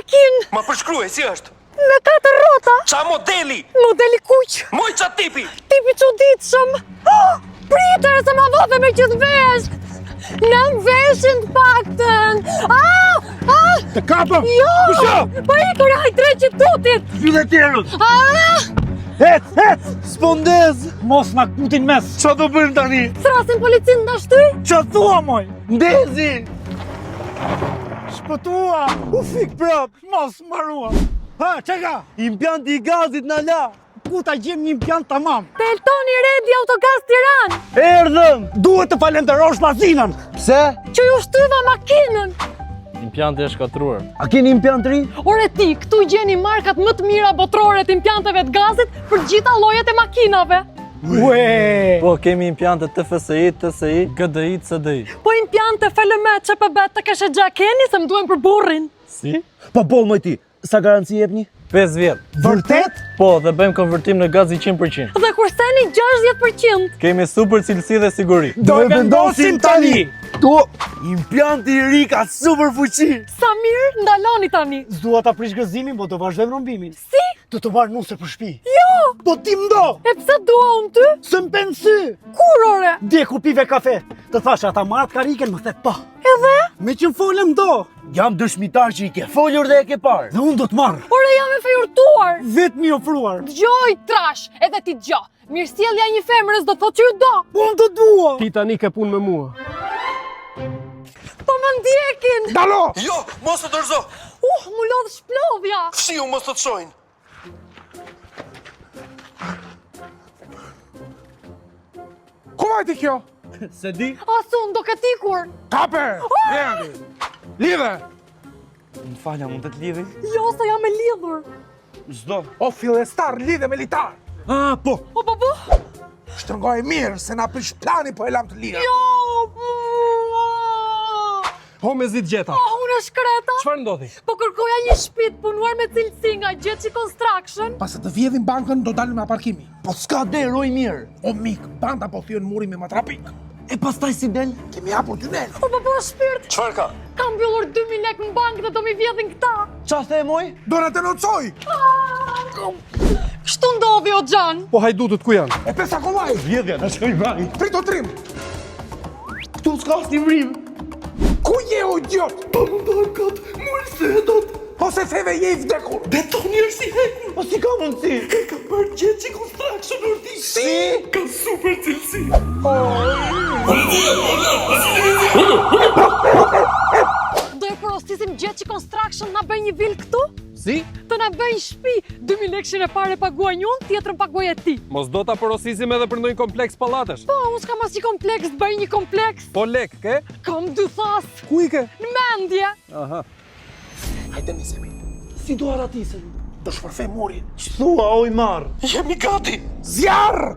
makinë. Ma përshkruaj, si është? Me 4 rrota. Qa modeli? Modeli kuq. Moj qa tipi? Tipi çuditshëm. Oh, pritër se ma vove me gjithë vesh. Në veshin të paktën. Të kapëm! Jo! Kusho! Po ikur, haj treqit tutit. Fyre tjerët! Hec! Spondez! Mos na kutin mes! Qa do bëjmë tani? Thrasin policin në shty? Qa thua, moj? Ndezi! Shpëtua! U fik prap! Mos marua! Ha, qeka? Impjanti I gazit në la! Ku ta gjem një impjant tamam? Teltoni Redi Autogaz Tiran. Erdhëm! Duhet të falenderosh mazinën! Pse? Që ju shtyva makinën. Impjanti është shkatruar. A keni impjant ri? Ore ti, këtu gjeni markat më të mira botërore të impjanteve të gazit për gjitha llojet e makinave. Ue! Po, kemi impjante TFSI, TSI, GDI, CDI. Po impjante FLM, ÇPB, TKSH keni se më duhen për burrin. Si? Po bol moj ti, sa garanci jepni? 5 vjet. Vërtet? Po, dhe bëjmë konvertim në gaz I 100%. Dhe kurseni 60%. Kemi super cilësi dhe siguri. Do e vendosim tani! To, impjanti I ri ka super fuqi! Sa mirë, ndaloni tani. S'dua ta prish gëzimin, po të vazhdojmë rëmbimin. Si? Të të marrë nuse për shpi. Jo! Po ti mdo! E pse dua unë ty? Së më pensy! Kur ore? Dje ku pive kafe. Të thashe ata marrë kariken më the pa. Edhe? Me që më folëm do. Jam dëshmitar që I ke folur dhe e ke parë. Dhe unë do të marrë. Ore jam e fejurtuar. Vetë mi ofruar. Dgjoj trash, edhe ti dgjo. Mirësjellja e një femrës do thotë që ju do. Unë të dua. Ti tani ke punë me mua. Po më ndjekin. Dalo! Jo, mos të dorëzo! Mu lodh shplodhja. Fshiu mos të çojnë! Ku vajti kjo? Se di? Asun do këtë ikur. Kape! Reali! Lidhe! Më falja, mund të të lidhi? Jo, se jam e lidhur. Zdo. O fillestar, lidhe me litar! Ah, po. O, po. Shtrëngoj mirë, se na prish plani po e lam të lira. Jo. Ho me zit gjeta. Unë e shkreta. Çfarë ndodhi? Po kërkoja një shtëpi të punuar me cilësi nga Gjeçi Construction. Pas se të vjedhin bankën, do dalim nga parkimi. Po s'ka deroj mirë. O mik, banda po thyen muri me matrapik. E pastaj si del? Kemi hapur tunel. O, po, shpirt. Çfarë ka? Kam mbyllur 2000 lekë në bankë dhe do mi vjedhin këta. Qa the moj? Do na të nocoj! Kështu ndodhi o Xhan. Po hajdutët ku janë? E pesa kollaj! Vjedhja, në shkoj vraj. Prit o trim! Këtu s'ka si vrim. Ku je o idiot? Po më dojmë këtë, mërë se e do të... Ose theve je I vdekur. Betoni është si hekur. Po si ka mundësi? Ka bërë Gjeçi Construction ordi. Si? Ka super cilësi. Do e porostisim Gjeçi Construction na bëj një vil këtu? Si? Të na bëj shtëpi. 2000 lekë e parë paguaj unë, tjetrën paguaj e ti. Mos do ta porosisim edhe për ndonjë kompleks pallatesh. Po, unë s'kam as një kompleks, të bëj një kompleks. Po lek, ke? Kam 2 thas. Ku i ke? Në mendje. Aha. Hajde nisemi. Si do aratisen? Do shpërfej murin. Që thua, oj marë? Jemi gati! Zjarr!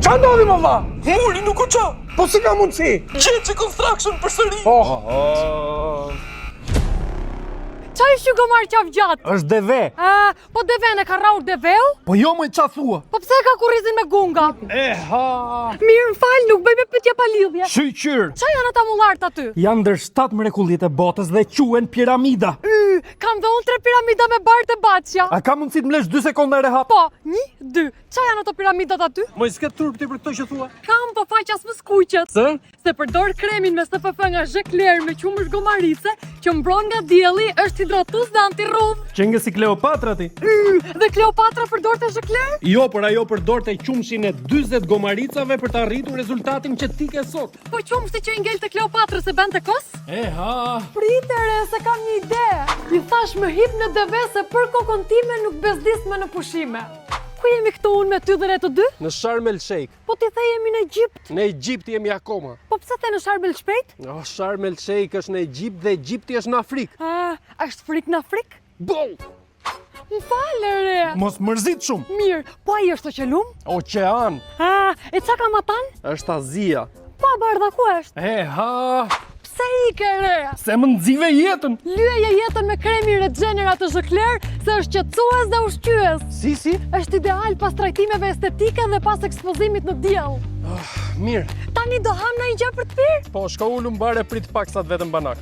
Qa ndodhi më vlla? Muri nuk u qa! Po si ka mundësi? Gjeçi Construction përsëri! Qa i shqy gomar qaf gjatë? Është deve. Po deven e ka rraur deveu? Po jo më qa thua? Po pse ka kurrizin me gunga? Ha! Mirë më falë, nuk bëj me pyetje pa lidhje. Shqyqyr! Qa janë ata mullart aty? Janë ndër 7 mrekullitë e botës dhe quhen piramida. Kam dhe unë 3 piramida me barë të bacja. A ka mundësi të mlesh 2 sekonda e rehap? Po, 1, 2. Qa janë ato piramidat aty? Moj s'ke turp ti për këto që thua? Kam po faqas më skuqet. Se? Se përdor kremin me SPF nga Zhekler me qumësh gomarice, që mbron nga dielli, është hidratus dhe antirrudh. Qenge si Kleopatra ti? Dhe Kleopatra përdorte Zhekler? Jo, por ajo përdorte qumshin e 40 gomaricave për të arritur rezultatin që ti ke sot. Po qumshti që i ngelte Kleopatra se bente kos? Ha! Pritere, se kam një ide. I thash më hip në deve se për kokën time nuk bezdis me në pushime. Ku jemi këtu unë me ty dhe re të dy? Në Sharm el Sheikh. Po ti the jemi në Egjipt. Në Egjipt jemi akoma. Po pse the në Sharm el Shpejt? Sharm el Sheikh është në Egjipt dhe Egjipti është në Afrikë. Është frik në Afrikë? Boll! Më falë, re. Mos mërzit shumë. Mirë, po ai është oqelum? Oqean E qa ka matan? është Azia. Po bardha ku është? Ha! Pse ike, re? Se më nxive jetën. Lyeje jetën me kremi Regenerat të Zhekler, se është qetësues dhe ushqyes. Si? Është ideal pas trajtimeve estetike dhe pas ekspozimit në diell. Mirë, Tani do ham në i gjë për të pirë? po shko ullu mbare prit pak sa të vetëm banak.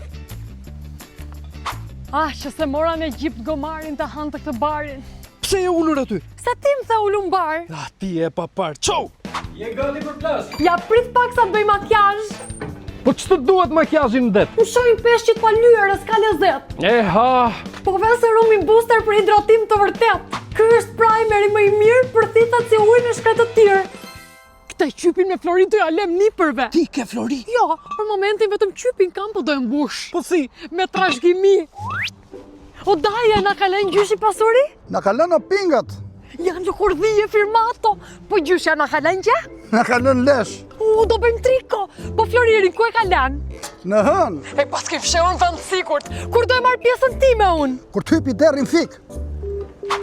Ah, që se mora në Egjipt gomarin të hanë të këtë barin. Pse e ullur aty? Se ti më the ullu mbar. Ah, ti e pa parë. Qau! Je gati për plazh. Ja prit pak sa të bëj makjazh. Po ç'të duhet makjazhin në det? Më shojnë peshqit pa lyre, s'ka lezet. Ha, Po ve serumin booster për hidratim të vërtet. Ky është primeri më i mirë për thitat si ujë në shkretë të tjerë. Këtë qypin me florin të ja lem nipërve. ti ke flori. Jo, për momentin vetëm qypin kam po do e mbush. Po si? Me trashëgimi. O daje, na ka lënë gjyshi pasuri? Na ka lënë pingat. Janë lëkurdhije firmato. Po gjyshja na ka lënë gjë? Na ka lënë lesh. Do bëjmë triko. Po Floririn, ku e ka lënë? Në hën, E pas ke fshehur vend sigurt. Kur do e marr pjesën time unë? kur të hypi derrin fik.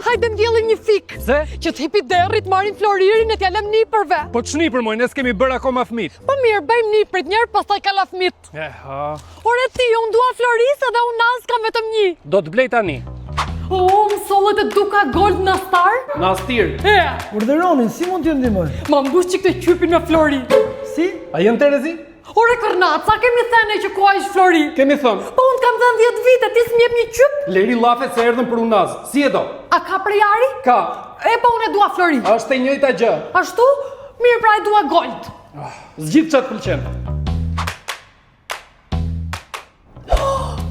Hajde mbjellim një fik. Se? Që të hipi derrit marrin Floririn e t'ja lëm nipërve. Po ç'nipër moj, ne s'kemi bërë akoma fëmit. Po mirë, bëjmë niprit njerë, pastaj kalla fëmit. Ha. Ore ti, unë dua Floris edhe unë nas kam vetëm një. Do të blej tani. Më sollet e duka gold në star? Nastir. Urdhëronin, si mund t'ju ndihmoj? Ma mbush që këtë qypin me Flori. Si? A jën Terezi? Ore kërnat, sa kemi thënë që ku ish Flori? Kemi thënë. Po unë kam thënë 10 vite, ti s'mjep një qyp? Leri llafet se erdhën për unaz. Si e do? A ka prejari? Ka. E po unë e dua Flori. Është e njëjta gjë. Ashtu? Mirë pra e dua gold. Zgjidh çat pëlqen.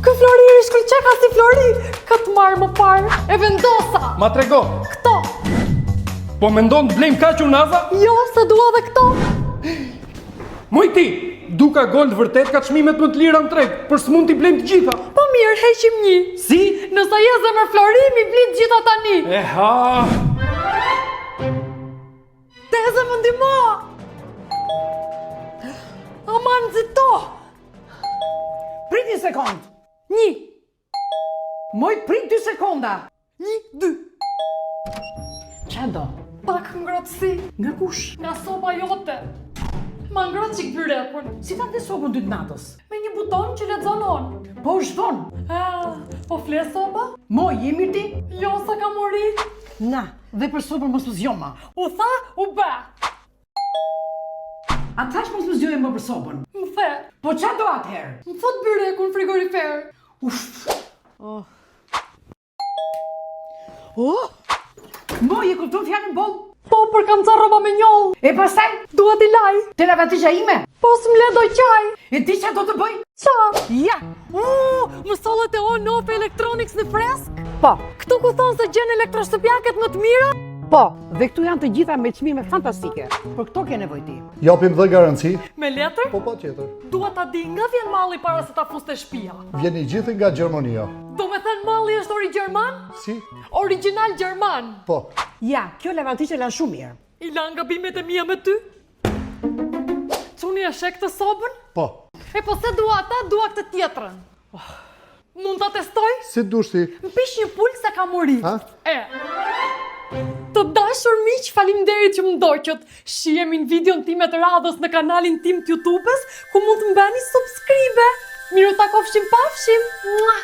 Ky Flori i shkëlqej ka si Flori. Ka të marrë më parë. E vendosa. Ma trego. Këto. Po mendon të blejmë kaq unaza? Jo, se dua dhe këto. Moj ti, duka gold vërtet ka çmimet më të lira në treg, për s'mund t'i blejmë të gjitha. Po mirë, heqim një. Si? Nëse je zemër Flori, mi blit gjitha tani. Ha. Teze më ndihmo. Aman nxito. Prit një sekund. Një, Moj, prit 2 sekonda. 1, 2. Qa do? Pak ngrotësi. Nga kush? Nga soba jote. Ma ngrot qik byrekun. Si ta dhe sobën 2 natës? Me një buton që lexon on. Po është vonë. Po fle soba? Moj, jemi ti? Jo, sa ka mori. Na, dhe për sobën mos më zgjoma. U tha, u bë. A tash mos më zgjojë më për sobën. Më the. Po qa do atëherë? Më thot byrekun frigorifer. Moj, e kupton fjalën boll? Po, për kam ca rroba me njoll. E pastaj? Dua t'i laj. Te lavatisha ime? Po s'mle do qaj. E di qa do të bëj? Qa? Ja! Më sollet e on-off Electronics në fresk? Po, Këtu ku thonë se gjen elektroshtëpiaket më të mira? po, dhe këtu janë të gjitha me çmime fantastike. Për këto ke nevojë ti. Japim dhe garanci. Me letër? Po pa tjetër. Dua ta di nga vjen malli para se ta fuste shtëpia. Vjeni gjithë nga Gjermania. Do me thënë malli është ori gjerman? Si? Original gjerman. Po. Ja, kjo lavatishe lan shumë mirë. I lan gabimet e mia me ty? Çuni e shek të sobën? Po. E po se dua ata, dua këtë tjetrën. Mund ta testoj? Si dush ti? Më pish një pul se ka muri. Ha? Të dashur miq, faleminderit që më ndoqët. Shihemi në videon time të radhës në kanalin tim të YouTube-s, ku mund të mbani subscribe. Miru takofshim pafshim. Mua!